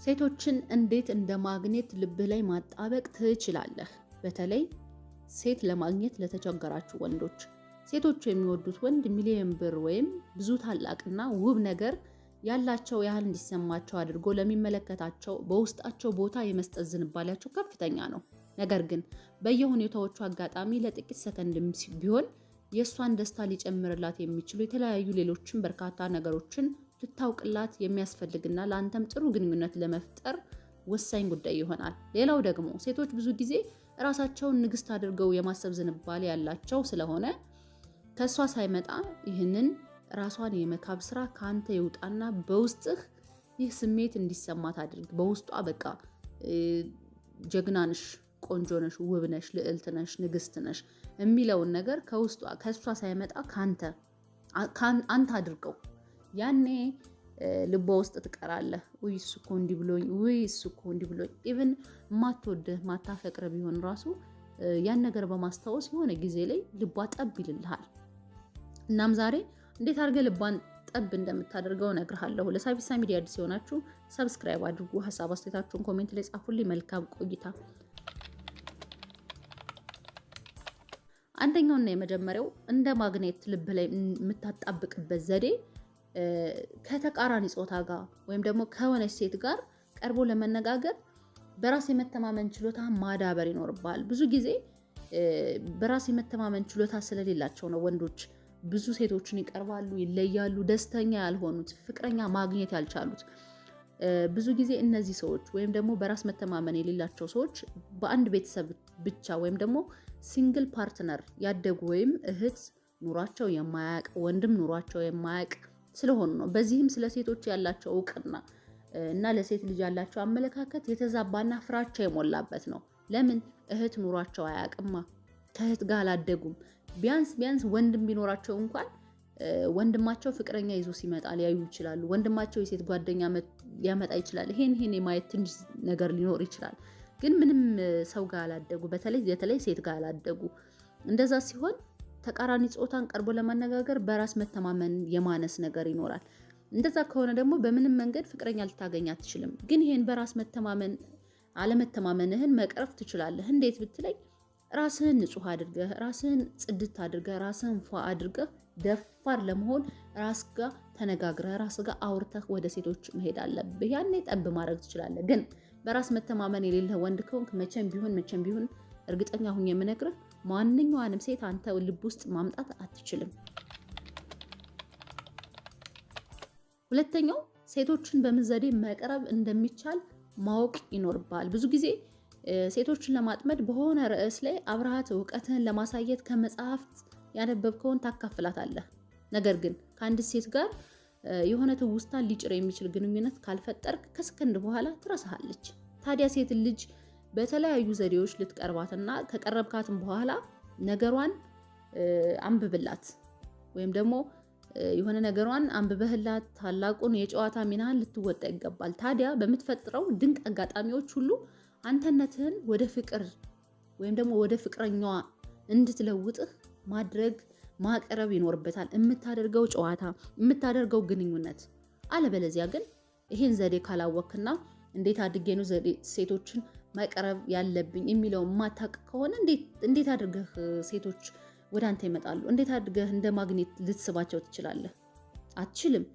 ሴቶችን እንዴት እንደ ማግኔት ልብህ ላይ ማጣበቅ ትችላለህ? በተለይ ሴት ለማግኘት ለተቸገራችሁ ወንዶች። ሴቶቹ የሚወዱት ወንድ ሚሊዮን ብር ወይም ብዙ ታላቅና ውብ ነገር ያላቸው ያህል እንዲሰማቸው አድርጎ ለሚመለከታቸው በውስጣቸው ቦታ የመስጠት ዝንባሌያቸው ከፍተኛ ነው። ነገር ግን በየሁኔታዎቹ አጋጣሚ ለጥቂት ሰከንድም ቢሆን የእሷን ደስታ ሊጨምርላት የሚችሉ የተለያዩ ሌሎችን በርካታ ነገሮችን ልታውቅላት የሚያስፈልግና ለአንተም ጥሩ ግንኙነት ለመፍጠር ወሳኝ ጉዳይ ይሆናል። ሌላው ደግሞ ሴቶች ብዙ ጊዜ ራሳቸውን ንግስት አድርገው የማሰብ ዝንባሌ ያላቸው ስለሆነ ከእሷ ሳይመጣ ይህንን ራሷን የመካብ ስራ ከአንተ ይውጣና በውስጥህ ይህ ስሜት እንዲሰማት አድርግ። በውስጧ በቃ ጀግናንሽ፣ ቆንጆነሽ፣ ውብነሽ፣ ልዕልትነሽ፣ ንግስትነሽ የሚለውን ነገር ከእሷ ሳይመጣ አንተ አድርገው። ያኔ ልቧ ውስጥ ትቀራለህ። ውይ እሱ እኮ እንዲህ ብሎኝ፣ ውይ እሱ እኮ እንዲህ ብሎኝ። ኢቭን ማትወድህ ማታፈቅር ቢሆን ራሱ ያን ነገር በማስታወስ የሆነ ጊዜ ላይ ልቧ ጠብ ይልልሃል። እናም ዛሬ እንዴት አድርገህ ልቧን ጠብ እንደምታደርገው እነግርሃለሁ። ለሳቢሳ ሚዲያ አዲስ የሆናችሁ ሰብስክራይብ አድርጉ። ሀሳብ አስተያየታችሁን ኮሜንት ላይ ጻፉልኝ። መልካም ቆይታ። አንደኛውና የመጀመሪያው እንደ ማግኔት ልብ ላይ የምታጣብቅበት ዘዴ ከተቃራኒ ጾታ ጋር ወይም ደግሞ ከሆነች ሴት ጋር ቀርቦ ለመነጋገር በራስ የመተማመን ችሎታ ማዳበር ይኖርባል። ብዙ ጊዜ በራስ የመተማመን ችሎታ ስለሌላቸው ነው ወንዶች ብዙ ሴቶችን ይቀርባሉ፣ ይለያሉ፣ ደስተኛ ያልሆኑት፣ ፍቅረኛ ማግኘት ያልቻሉት። ብዙ ጊዜ እነዚህ ሰዎች ወይም ደግሞ በራስ መተማመን የሌላቸው ሰዎች በአንድ ቤተሰብ ብቻ ወይም ደግሞ ሲንግል ፓርትነር ያደጉ ወይም እህት ኑሯቸው የማያቅ ወንድም ኑሯቸው የማያቅ ስለሆኑ ነው። በዚህም ስለ ሴቶች ያላቸው እውቅና እና ለሴት ልጅ ያላቸው አመለካከት የተዛባና ፍራቻ የሞላበት ነው። ለምን? እህት ኑሯቸው አያቅማ፣ ከእህት ጋር አላደጉም። ቢያንስ ወንድም ቢኖራቸው እንኳን ወንድማቸው ፍቅረኛ ይዞ ሲመጣ ሊያዩ ይችላሉ። ወንድማቸው የሴት ጓደኛ ሊያመጣ ይችላል። ይሄን የማየት ትንሽ ነገር ሊኖር ይችላል። ግን ምንም ሰው ጋር አላደጉ፣ በተለይ ሴት ጋር አላደጉ። እንደዛ ሲሆን ተቃራኒ ጾታን ቀርቦ ለማነጋገር በራስ መተማመን የማነስ ነገር ይኖራል። እንደዛ ከሆነ ደግሞ በምንም መንገድ ፍቅረኛ ልታገኝ አትችልም። ግን ይሄን በራስ መተማመን አለመተማመንህን መቅረፍ ትችላለህ። እንዴት ብትለኝ ራስህን ንጹህ አድርገህ፣ ራስህን ጽድት አድርገህ፣ ራስህን ፏ አድርገህ ደፋር ለመሆን ራስ ጋር ተነጋግረህ ራስ ጋር አውርተህ ወደ ሴቶች መሄድ አለብህ። ያኔ ጠብ ማድረግ ትችላለህ። ግን በራስ መተማመን የሌለህ ወንድ ከሆንክ መቼም ቢሆን እርግጠኛ ሁኝ የምነግርህ ማንኛውንም ሴት አንተ ልብ ውስጥ ማምጣት አትችልም። ሁለተኛው ሴቶችን በምን ዘዴ መቅረብ እንደሚቻል ማወቅ ይኖርብሃል። ብዙ ጊዜ ሴቶችን ለማጥመድ በሆነ ርዕስ ላይ አብረሃት እውቀትህን ለማሳየት ከመጽሐፍት ያነበብከውን ታካፍላታለህ። ነገር ግን ከአንድ ሴት ጋር የሆነ ትውስታን ሊጭር የሚችል ግንኙነት ካልፈጠርክ ከሰከንድ በኋላ ትረሳሃለች። ታዲያ ሴት ልጅ በተለያዩ ዘዴዎች ልትቀርባትና ከቀረብካትም በኋላ ነገሯን አንብብላት ወይም ደግሞ የሆነ ነገሯን አንብበህላት ታላቁን የጨዋታ ሚናህን ልትወጣ ይገባል። ታዲያ በምትፈጥረው ድንቅ አጋጣሚዎች ሁሉ አንተነትህን ወደ ፍቅር ወይም ደግሞ ወደ ፍቅረኛዋ እንድትለውጥህ ማቅረብ ይኖርበታል። የምታደርገው ጨዋታ፣ የምታደርገው ግንኙነት። አለበለዚያ ግን ይሄን ዘዴ ካላወቅና እንዴት አድርጌ ነው ሴቶችን መቅረብ ያለብኝ የሚለው ማታቅ ከሆነ እንዴት አድርገህ ሴቶች ወደ አንተ ይመጣሉ? እንዴት አድርገህ እንደ ማግኔት ልትስባቸው ትችላለህ? አትችልም።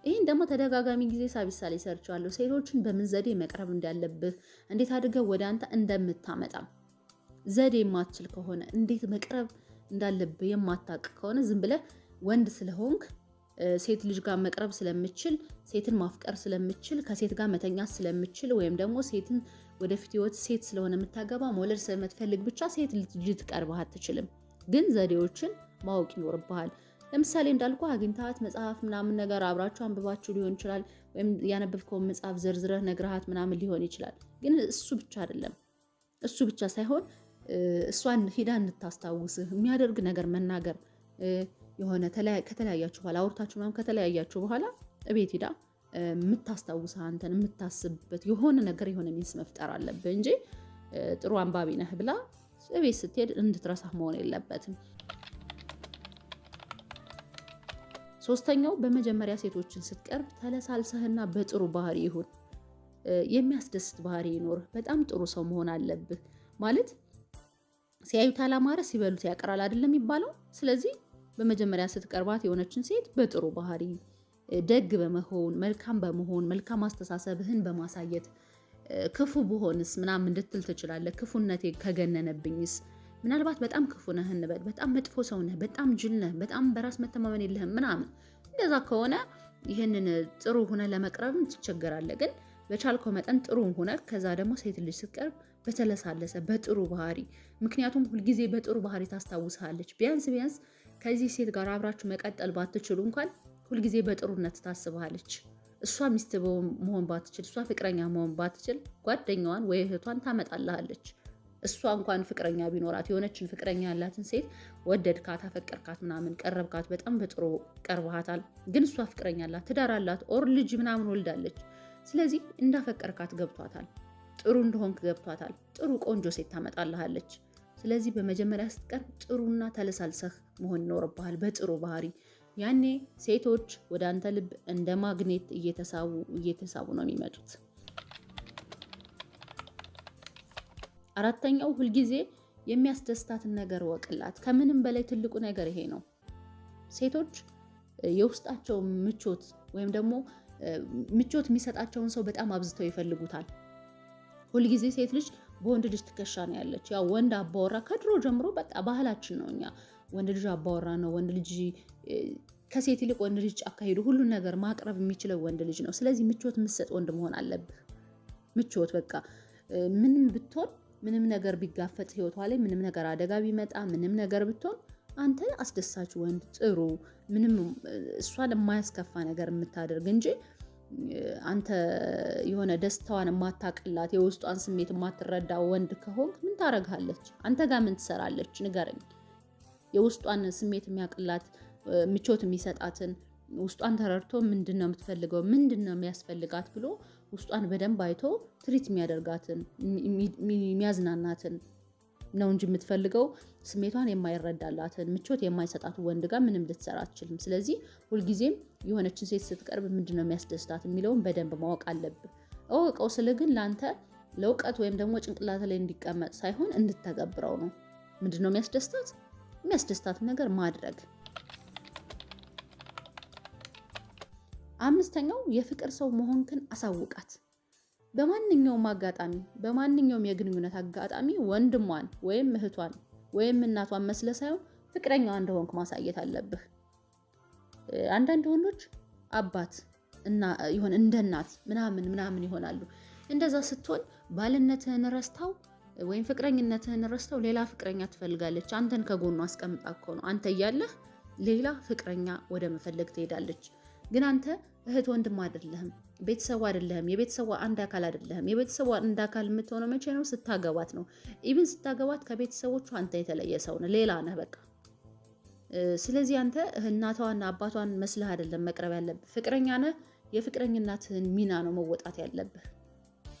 ይህን ደግሞ ተደጋጋሚ ጊዜ ሳቢሳ ላይ ሰርቻለሁ። ሴቶችን በምን ዘዴ መቅረብ እንዳለብህ፣ እንዴት አድርገህ ወደ አንተ እንደምታመጣ ዘዴ የማትችል ከሆነ፣ እንዴት መቅረብ እንዳለብህ የማታቅ ከሆነ ዝም ብለህ ወንድ ስለሆንክ ሴት ልጅ ጋር መቅረብ ስለምችል፣ ሴትን ማፍቀር ስለምችል፣ ከሴት ጋር መተኛት ስለምችል ወይም ደግሞ ሴትን ወደፊት ህይወት ሴት ስለሆነ የምታገባ መውለድ ስለምትፈልግ ብቻ ሴት ልጅ ልትቀርብህ አትችልም። ግን ዘዴዎችን ማወቅ ይኖርብሃል። ለምሳሌ እንዳልኩ አግኝታት መጽሐፍ ምናምን ነገር አብራችሁ አንብባችሁ ሊሆን ይችላል። ወይም ያነበብከውን መጽሐፍ ዘርዝረህ ነግረሃት ምናምን ሊሆን ይችላል። ግን እሱ ብቻ አይደለም። እሱ ብቻ ሳይሆን እሷን ሄዳ እንድታስታውስህ የሚያደርግ ነገር መናገር። የሆነ ከተለያያችሁ በኋላ አውርታችሁ ምናምን ከተለያያችሁ በኋላ እቤት ሄዳ የምታስታውስህ አንተን የምታስብበት የሆነ ነገር የሆነ ሚንስ መፍጠር አለብህ እንጂ ጥሩ አንባቢ ነህ ብላ እቤት ስትሄድ እንድትረሳህ መሆን የለበትም። ሶስተኛው በመጀመሪያ ሴቶችን ስትቀርብ ተለሳልሰህና በጥሩ ባህሪ ይሁን። የሚያስደስት ባህሪ ይኖር። በጣም ጥሩ ሰው መሆን አለብህ። ማለት ሲያዩት አላማረ ሲበሉት ያቀራል አይደለም የሚባለው። ስለዚህ በመጀመሪያ ስትቀርባት የሆነችን ሴት በጥሩ ባህሪ ደግ በመሆን መልካም በመሆን መልካም አስተሳሰብህን በማሳየት ክፉ ብሆንስ ምናምን እንድትል ትችላለህ። ክፉነቴ ከገነነብኝስ ምናልባት በጣም ክፉ ነህ እንበል፣ በጣም መጥፎ ሰው ነህ፣ በጣም ጅል ነህ፣ በጣም በራስ መተማመን የለህም ምናምን። እንደዛ ከሆነ ይህንን ጥሩ ሆነ ለመቅረብም ትቸገራለህ። ግን በቻልከው መጠን ጥሩ ሆነ ከዛ ደግሞ ሴት ልጅ ስትቀርብ በተለሳለሰ በጥሩ ባህሪ፣ ምክንያቱም ሁልጊዜ በጥሩ ባህሪ ታስታውስሃለች። ቢያንስ ከዚህ ሴት ጋር አብራችሁ መቀጠል ባትችሉ እንኳን ሁልጊዜ በጥሩነት ታስብሃለች። እሷ ሚስት መሆን ባትችል፣ እሷ ፍቅረኛ መሆን ባትችል ጓደኛዋን ወይ እህቷን ታመጣልሃለች። እሷ እንኳን ፍቅረኛ ቢኖራት የሆነችን ፍቅረኛ ያላትን ሴት ወደድካት፣ አፈቀርካት፣ ምናምን ቀረብካት፣ በጣም በጥሩ ቀርበሃታል። ግን እሷ ፍቅረኛ አላት፣ ትዳር አላት፣ ኦር ልጅ ምናምን ወልዳለች። ስለዚህ እንዳፈቀርካት ገብቷታል፣ ጥሩ እንደሆንክ ገብቷታል። ጥሩ ቆንጆ ሴት ታመጣልሃለች። ስለዚህ በመጀመሪያ ስትቀርብ ጥሩና ተለሳልሰህ መሆን ይኖርብሃል በጥሩ ባህሪ። ያኔ ሴቶች ወደ አንተ ልብ እንደ ማግኔት እየተሳቡ ነው የሚመጡት። አራተኛው ሁልጊዜ የሚያስደስታትን ነገር ወቅላት። ከምንም በላይ ትልቁ ነገር ይሄ ነው። ሴቶች የውስጣቸው ምቾት ወይም ደግሞ ምቾት የሚሰጣቸውን ሰው በጣም አብዝተው ይፈልጉታል። ሁልጊዜ ሴት ልጅ በወንድ ልጅ ትከሻ ነው ያለች። ያው ወንድ አባወራ ከድሮ ጀምሮ በቃ ባህላችን ነው። እኛ ወንድ ልጅ አባወራ ነው። ወንድ ልጅ ከሴት ይልቅ ወንድ ልጅ ጫካ ሄዶ ሁሉን ነገር ማቅረብ የሚችለው ወንድ ልጅ ነው። ስለዚህ ምቾት የምትሰጥ ወንድ መሆን አለብህ። ምቾት በቃ ምንም ብትሆን ምንም ነገር ቢጋፈጥ ህይወቷ ላይ ምንም ነገር አደጋ ቢመጣ ምንም ነገር ብትሆን አንተ አስደሳች ወንድ፣ ጥሩ ምንም እሷን የማያስከፋ ነገር የምታደርግ እንጂ አንተ የሆነ ደስታዋን የማታቅላት የውስጧን ስሜት የማትረዳ ወንድ ከሆንክ ምን ታረጋለች? አንተ ጋር ምን ትሰራለች? ንገረኝ። የውስጧን ስሜት የሚያቅላት ምቾት የሚሰጣትን ውስጧን ተረድቶ ምንድነው የምትፈልገው ምንድነው የሚያስፈልጋት ብሎ ውስጧን በደንብ አይቶ ትሪት የሚያደርጋትን የሚያዝናናትን ነው እንጂ የምትፈልገው ስሜቷን የማይረዳላትን ምቾት የማይሰጣት ወንድ ጋር ምንም ልትሰራ አትችልም። ስለዚህ ሁልጊዜም የሆነችን ሴት ስትቀርብ ምንድነው የሚያስደስታት የሚለውን በደንብ ማወቅ አለብህ። እወቀው ስለ ግን ለአንተ ለእውቀት ወይም ደግሞ ጭንቅላት ላይ እንዲቀመጥ ሳይሆን እንድተገብረው ነው። ምንድነው የሚያስደስታትን ነገር ማድረግ። አምስተኛው የፍቅር ሰው መሆንክን አሳውቃት። በማንኛውም አጋጣሚ በማንኛውም የግንኙነት አጋጣሚ ወንድሟን ወይም እህቷን ወይም እናቷን መስለ ሳይሆን ፍቅረኛዋ እንደሆንክ ማሳየት አለብህ። አንዳንድ ወንዶች አባት እና ይሆን እንደ እናት ምናምን ይሆናሉ። እንደዛ ስትሆን ባልነትህን ረስታው ወይም ፍቅረኝነትህን ረስታው ሌላ ፍቅረኛ ትፈልጋለች። አንተን ከጎኑ አስቀምጣ እኮ ነው። አንተ እያለህ ሌላ ፍቅረኛ ወደ መፈለግ ትሄዳለች። ግን አንተ እህት ወንድም አይደለህም፣ ቤተሰቡ አይደለህም፣ የቤተሰቡ አንድ አካል አይደለህም። የቤተሰቡ አንድ አካል የምትሆነው መቼ ነው? ስታገባት ነው። ኢቭን ስታገባት ከቤተሰቦቹ አንተ የተለየ ሰው ነህ፣ ሌላ ነህ በቃ። ስለዚህ አንተ እናቷና አባቷን መስለህ አይደለም መቅረብ ያለብህ። ፍቅረኛ ነህ፣ የፍቅረኝነትህን ሚና ነው መወጣት ያለብህ።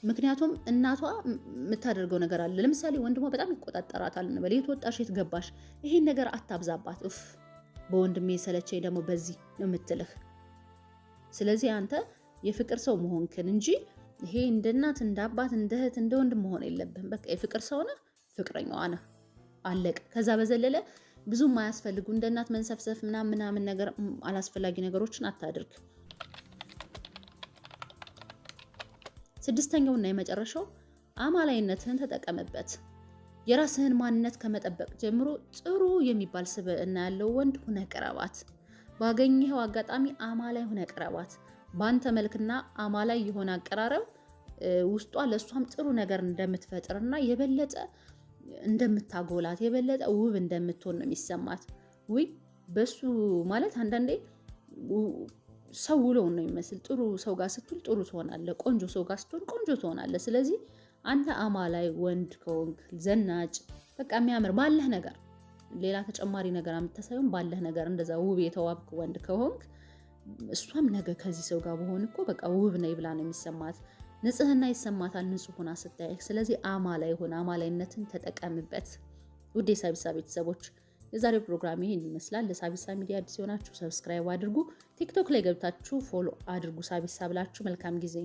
ምክንያቱም እናቷ የምታደርገው ነገር አለ። ለምሳሌ ወንድሟ በጣም ይቆጣጠራታል እንበል። የት ወጣሽ የት ገባሽ፣ ይሄን ነገር አታብዛባት። በወንድሜ ሰለቸኝ ደግሞ በዚህ ነው የምትልህ። ስለዚህ አንተ የፍቅር ሰው መሆንክን እንጂ ይሄ እንደ እናት እንደ አባት እንደ እህት እንደ ወንድም መሆን የለብህም። በቃ የፍቅር ሰው ነህ፣ ፍቅረኛዋ ነህ፣ አለቀ። ከዛ በዘለለ ብዙም አያስፈልጉ እንደ እናት መንሰፍሰፍ ምናምን ነገር አላስፈላጊ ነገሮችን አታድርግ። ስድስተኛውና የመጨረሻው አማላይነትህን ተጠቀምበት። የራስህን ማንነት ከመጠበቅ ጀምሮ ጥሩ የሚባል ስብዕና ያለው ወንድ ሁነ ቅረባት። ባገኘኸው አጋጣሚ አማላይ ሁነ ቅረባት። በአንተ መልክና አማላይ የሆነ አቀራረብ ውስጧ ለእሷም ጥሩ ነገር እንደምትፈጥርና የበለጠ እንደምታጎላት የበለጠ ውብ እንደምትሆን ነው የሚሰማት። በሱ ማለት አንዳንዴ ሰው ውሎውን ነው የሚመስል። ጥሩ ሰው ጋር ስትውል ጥሩ ትሆናለህ፣ ቆንጆ ሰው ጋር ስትሆን ቆንጆ ትሆናለህ። ስለዚህ አንተ አማላይ ወንድ ከሆንክ ዘናጭ፣ በቃ የሚያምር ባለህ ነገር ሌላ ተጨማሪ ነገር አምጥተህ ባለህ ነገር እንደዛ ውብ የተዋብክ ወንድ ከሆንክ እሷም ነገ ከዚህ ሰው ጋር በሆን እኮ በቃ ውብ ነኝ ብላ ነው የሚሰማት። ንጽህና ይሰማታል ንጹህ ሆና ስታይክ። ስለዚህ አማላይ ሆነ አማላይነትን ተጠቀምበት። ውድ የሳቢሳ ቤተሰቦች የዛሬው ፕሮግራም ይሄን ይመስላል። ለሳቢሳ ሚዲያ አዲስ የሆናችሁ ሰብስክራይብ አድርጉ። ቲክቶክ ላይ ገብታችሁ ፎሎ አድርጉ ሳቢሳ ብላችሁ። መልካም ጊዜ